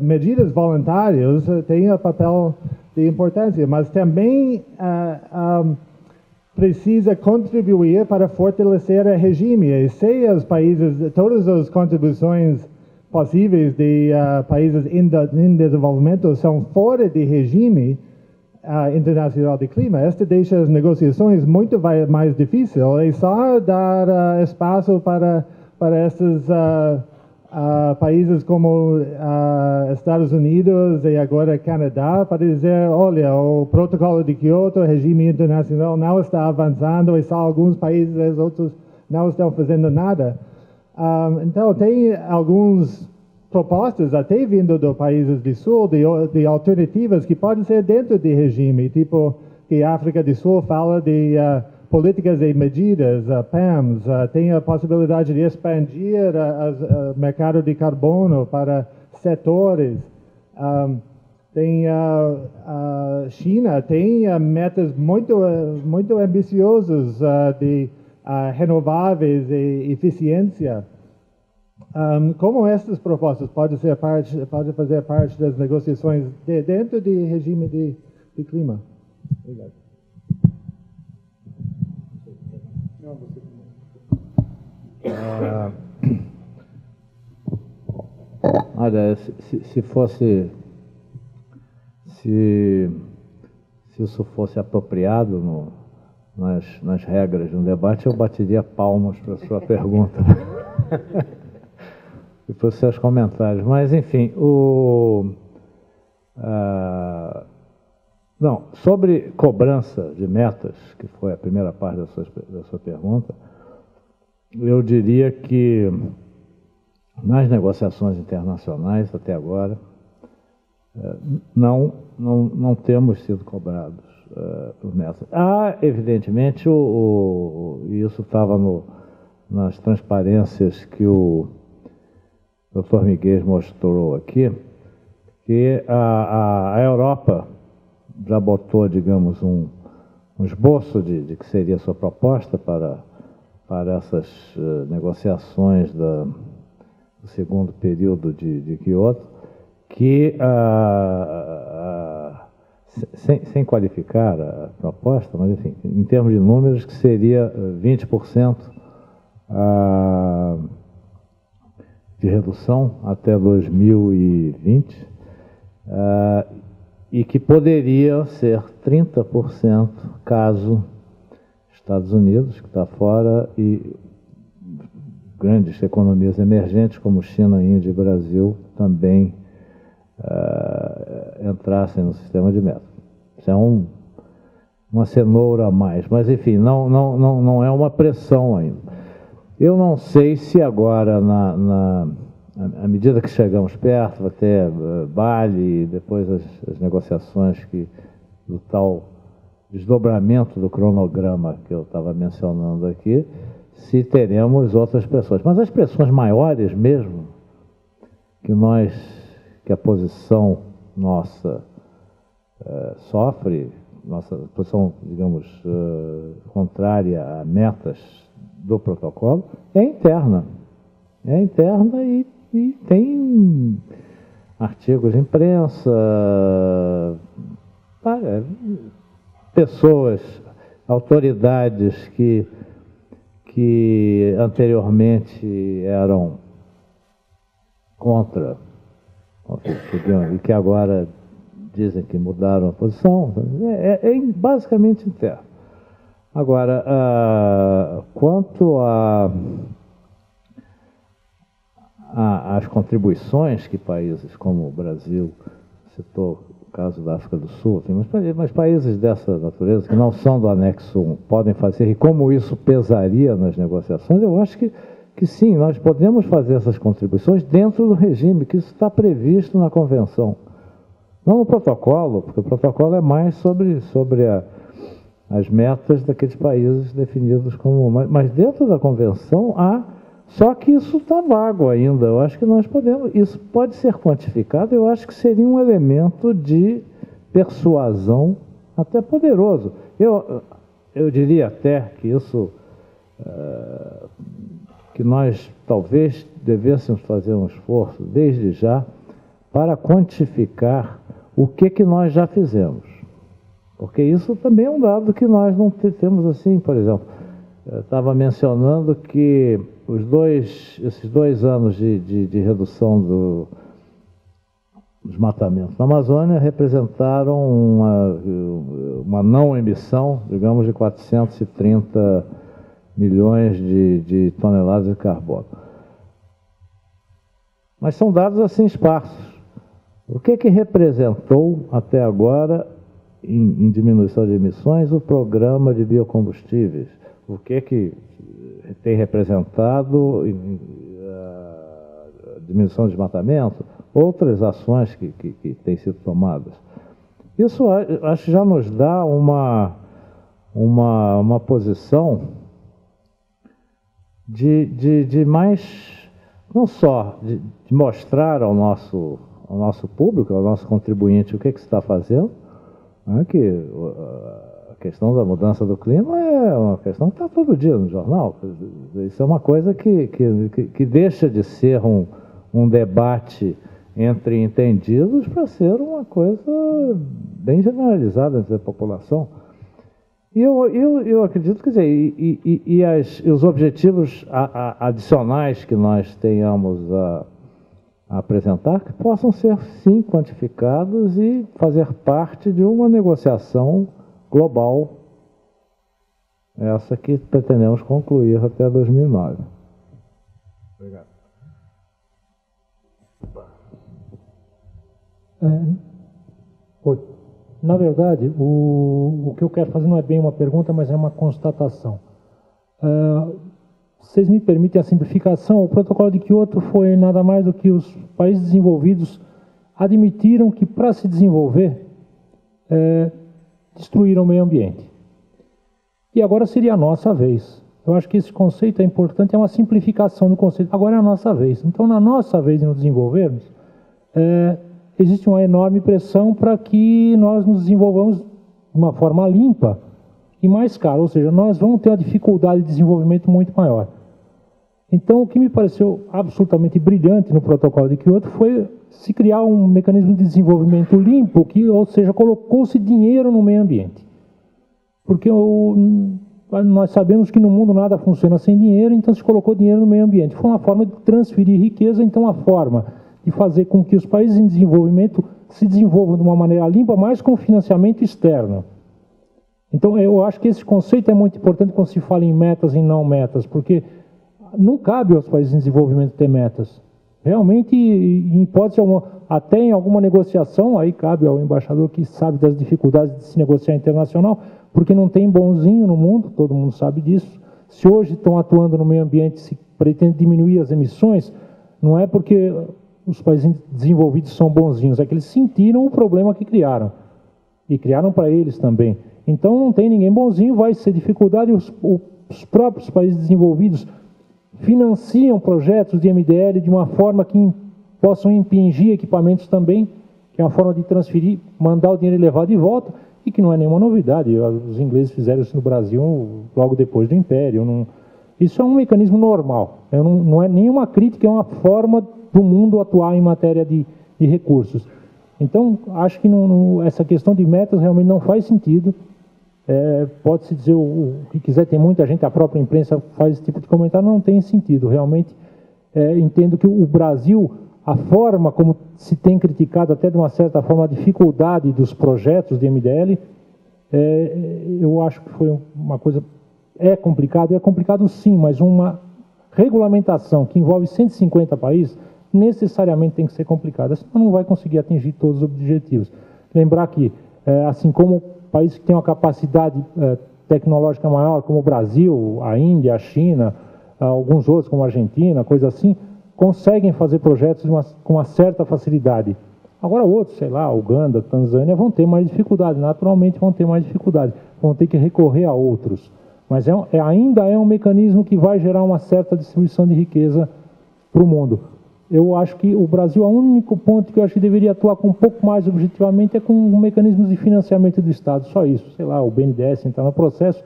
Medidas voluntárias têm um papel de importância, mas também precisa contribuir para fortalecer o regime. E se os países, todas as contribuições possíveis de países em desenvolvimento são fora de regime internacional de clima, esta deixa as negociações muito mais difíceis e só dar espaço para esses países como Estados Unidos e agora Canadá para dizer, olha, o protocolo de Kyoto, o regime internacional não está avançando e só alguns países e os outros não estão fazendo nada. Então, tem algumas propostas, até vindo dos países do Sul, de alternativas que podem ser dentro do regime, tipo que a África do Sul fala de políticas e medidas, PAMs, tem a possibilidade de expandir o mercado de carbono para setores. Tem a China tem metas muito ambiciosas de renováveis e eficiência. Como essas propostas podem fazer parte das negociações dentro do regime de clima? Obrigado.
Olha, se isso fosse apropriado nas regras de um debate, eu bateria palmas para a sua pergunta. E para os seus comentários. Mas, enfim, não, sobre cobrança de metas, que foi a primeira parte da sua pergunta, eu diria que nas negociações internacionais até agora não temos sido cobrados por metas. Evidentemente, e isso estava nas transparências que o Dr. Miguel mostrou aqui, que a Europa já botou, digamos, um esboço de que seria a sua proposta para essas negociações segundo período de Kyoto, que, sem qualificar a proposta, mas enfim, em termos de números, que seria 20% de redução até 2020, e que poderia ser 30% caso Estados Unidos, que está fora, e grandes economias emergentes como China, Índia e Brasil também entrassem no sistema de meta. Isso é uma cenoura a mais, mas enfim, não é uma pressão ainda. Eu não sei se agora, à medida que chegamos perto, até Bali, depois as negociações do tal desdobramento do cronograma que eu estava mencionando aqui, se teremos outras pressões. Mas as pressões maiores mesmo, que a posição nossa sofre, nossa posição, digamos, contrária a metas do protocolo, é interna. É interna e tem artigos de imprensa, pessoas, autoridades que anteriormente eram contra, e que agora dizem que mudaram a posição, é basicamente interno. Agora, quanto às contribuições que países como o Brasil, citou o caso da África do Sul, mas países dessa natureza, que não são do anexo 1, podem fazer, e como isso pesaria nas negociações, eu acho que sim, nós podemos fazer essas contribuições dentro do regime, que isso está previsto na Convenção. Não no protocolo, porque o protocolo é mais sobre as metas daqueles países definidos como... Mas dentro da Convenção há... Só que isso está vago ainda. Eu acho que nós podemos... Isso pode ser quantificado, eu acho que seria um elemento de persuasão até poderoso. Eu diria até que isso... que nós talvez devêssemos fazer um esforço, desde já, para quantificar o que nós já fizemos. Porque isso também é um dado que nós não temos assim, por exemplo. Eu estava mencionando que esses 2 anos de redução do desmatamento na Amazônia representaram uma não emissão, digamos, de 430 milhões de toneladas de carbono. Mas são dados assim esparsos. O que representou até agora, em diminuição de emissões, o programa de biocombustíveis? O que tem representado a diminuição do desmatamento? Outras ações que têm sido tomadas. Isso acho que já nos dá uma posição de mais, não só de mostrar ao nosso público, ao nosso contribuinte, o que se está fazendo, né, que a questão da mudança do clima é uma questão que está todo dia no jornal. Isso é uma coisa que deixa de ser um debate entre entendidos para ser uma coisa bem generalizada entre a população. E eu acredito, quer dizer, e os objetivos adicionais que nós tenhamos a apresentar, que possam ser, sim, quantificados e fazer parte de uma negociação global, essa que pretendemos concluir até 2009.
Obrigado. Na verdade, o que eu quero fazer não é bem uma pergunta, mas é uma constatação. Vocês me permitem a simplificação? O protocolo de Kyoto foi nada mais do que os países desenvolvidos admitiram que, para se desenvolver, destruíram o meio ambiente. E agora seria a nossa vez. Eu acho que esse conceito é importante, é uma simplificação do conceito. Agora é a nossa vez. Então, na nossa vez de nos desenvolvermos, existe uma enorme pressão para que nós nos desenvolvamos de uma forma limpa e mais cara. Ou seja, nós vamos ter uma dificuldade de desenvolvimento muito maior. Então, o que me pareceu absolutamente brilhante no protocolo de Kyoto foi se criar um mecanismo de desenvolvimento limpo, ou seja, colocou-se dinheiro no meio ambiente. Porque nós sabemos que no mundo nada funciona sem dinheiro, então se colocou dinheiro no meio ambiente. Foi uma forma de transferir riqueza, então a forma de fazer com que os países em desenvolvimento se desenvolvam de uma maneira limpa, mas com financiamento externo. Então eu acho que esse conceito é muito importante quando se fala em metas e não metas, porque não cabe aos países em desenvolvimento ter metas. Realmente, em hipótese alguma, até em alguma negociação, aí cabe ao embaixador que sabe das dificuldades de se negociar internacional, porque não tem bonzinho no mundo, todo mundo sabe disso. Se hoje estão atuando no meio ambiente, se pretende diminuir as emissões, não é porque os países desenvolvidos são bonzinhos, é que eles sentiram o problema que criaram. E criaram para eles também. Então não tem ninguém bonzinho, vai ser dificuldade, os próprios países desenvolvidos financiam projetos de MDL de uma forma que possam impingir equipamentos também, que é uma forma de transferir, mandar o dinheiro e levar de volta, e que não é nenhuma novidade. Os ingleses fizeram isso no Brasil logo depois do Império. Isso é um mecanismo normal. Não é nenhuma crítica, é uma forma do mundo atuar em matéria de recursos. Então, acho que essa questão de metas realmente não faz sentido. Pode-se dizer o que quiser, tem muita gente, a própria imprensa faz esse tipo de comentário, não tem sentido. Realmente, entendo que o Brasil, a forma como se tem criticado até de uma certa forma a dificuldade dos projetos de MDL, eu acho que foi uma coisa... É complicado sim, mas uma regulamentação que envolve 150 países necessariamente tem que ser complicada, senão não vai conseguir atingir todos os objetivos. Lembrar que, assim como países que têm uma capacidade tecnológica maior, como o Brasil, a Índia, a China, alguns outros, como a Argentina, coisa assim, conseguem fazer projetos com uma certa facilidade. Agora outros, sei lá, Uganda, Tanzânia, vão ter mais dificuldade, naturalmente vão ter mais dificuldade, vão ter que recorrer a outros. Mas ainda é um mecanismo que vai gerar uma certa distribuição de riqueza para o mundo. Eu acho que o Brasil, o único ponto que eu acho que deveria atuar com um pouco mais objetivamente é com mecanismos de financiamento do Estado, só isso. Sei lá, o BNDES entrar no processo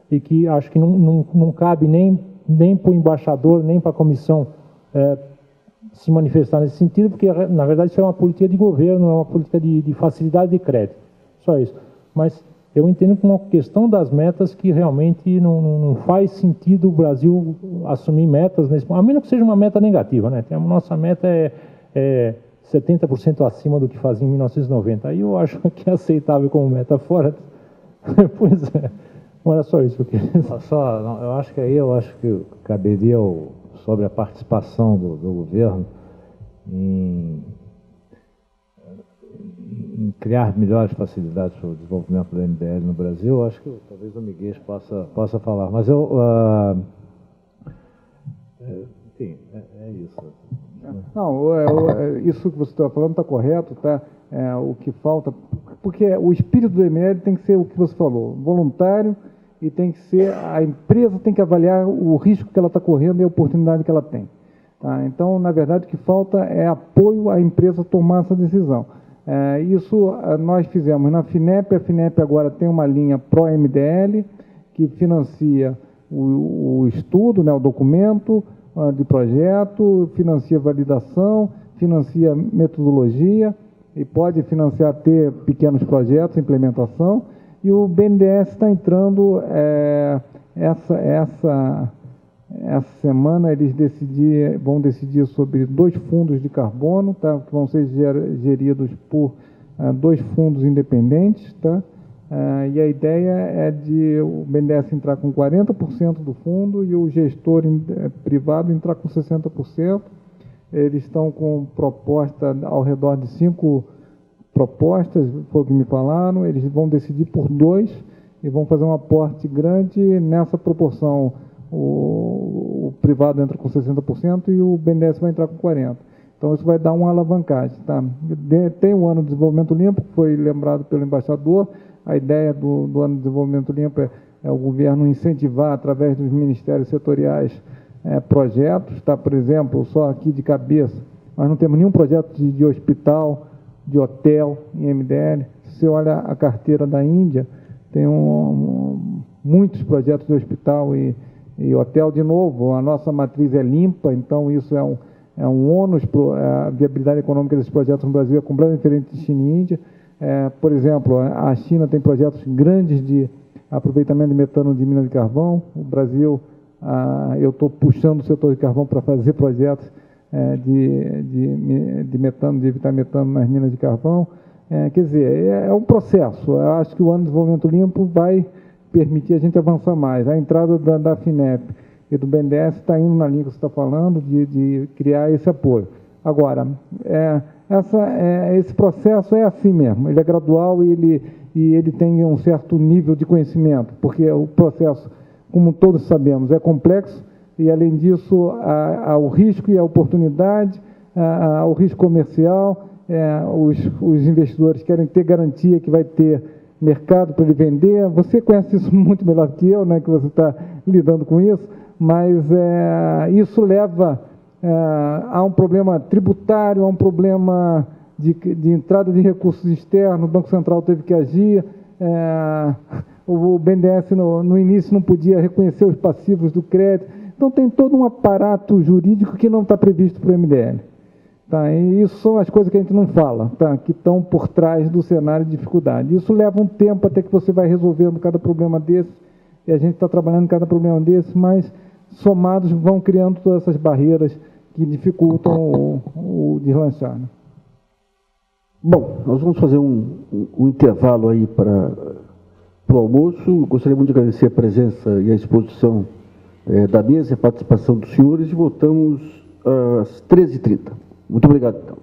e que acho que não cabe nem para o embaixador, nem para a comissão se manifestar nesse sentido, porque, na verdade, isso é uma política de governo, é uma política de facilidade de crédito, só isso. Mas eu entendo que uma questão das metas que realmente não faz sentido o Brasil assumir metas, a menos que seja uma meta negativa, né? A nossa meta é 70% acima do que fazia em 1990. Aí eu acho que é aceitável como meta fora. Pois é, não era só isso que eu queria dizer.
Eu acho que caberia sobre a participação do governo em criar melhores facilidades para o desenvolvimento do MDL no Brasil. Eu acho que talvez o Miguel possa falar, mas enfim, é isso.
Não, isso que você está falando está correto, tá? O que falta, porque o espírito do MDL tem que ser o que você falou, voluntário, e tem que ser, a empresa tem que avaliar o risco que ela está correndo e a oportunidade que ela tem. Tá? Então, na verdade, o que falta é apoio à empresa tomar essa decisão. Isso nós fizemos na FINEP. A FINEP agora tem uma linha pró-MDL que financia o estudo, né, o documento de projeto, financia validação, financia metodologia e pode financiar até pequenos projetos, implementação. E o BNDES está entrando, essa semana eles vão decidir sobre 2 fundos de carbono, tá, que vão ser geridos por 2 fundos independentes. Tá, e a ideia é de o BNDES entrar com 40% do fundo e o gestor privado entrar com 60%. Eles estão com proposta ao redor de 5 propostas, foi o que me falaram. Eles vão decidir por 2 e vão fazer um aporte grande nessa proporção. O privado entra com 60% e o BNDES vai entrar com 40%. Então, isso vai dar uma alavancagem. Tá? Tem o Ano de Desenvolvimento Limpo, que foi lembrado pelo embaixador. A ideia do Ano de Desenvolvimento Limpo é o governo incentivar, através dos ministérios setoriais, projetos. Tá? Por exemplo, só aqui de cabeça, nós não temos nenhum projeto de hospital, de hotel em MDL. Se você olha a carteira da Índia, tem muitos projetos de hospital e e hotel, de novo, a nossa matriz é limpa, então isso é um ônus, a viabilidade econômica desses projetos no Brasil é completamente diferente de China e Índia. Por exemplo, a China tem projetos grandes de aproveitamento de metano de minas de carvão. O Brasil, eu estou puxando o setor de carvão para fazer projetos de metano, de evitar metano nas minas de carvão. Quer dizer, é um processo. Eu acho que o Ano de Desenvolvimento Limpo vai permitir a gente avançar mais. A entrada da FINEP e do BNDES está indo na linha que você está falando, de criar esse apoio. Agora, esse processo é assim mesmo, ele é gradual e ele tem um certo nível de conhecimento, porque o processo, como todos sabemos, é complexo e, além disso, há o risco e a oportunidade, há o risco comercial, os investidores querem ter garantia que vai ter mercado para ele vender. Você conhece isso muito melhor que eu, né, que você está lidando com isso, mas isso leva a um problema tributário, a um problema de entrada de recursos externos. O Banco Central teve que agir, o BNDES no início não podia reconhecer os passivos do crédito, então tem todo um aparato jurídico que não está previsto para o MDL. Tá? E isso são as coisas que a gente não fala, tá? Que estão por trás do cenário de dificuldade. Isso leva um tempo até que você vai resolvendo cada problema desse, e a gente está trabalhando em cada problema desse, mas somados vão criando todas essas barreiras que dificultam o deslanchar. Né?
Bom, nós vamos fazer um intervalo aí para o almoço. Gostaria muito de agradecer a presença e a exposição da mesa e a participação dos senhores e voltamos às 13h30. Muito obrigado, então.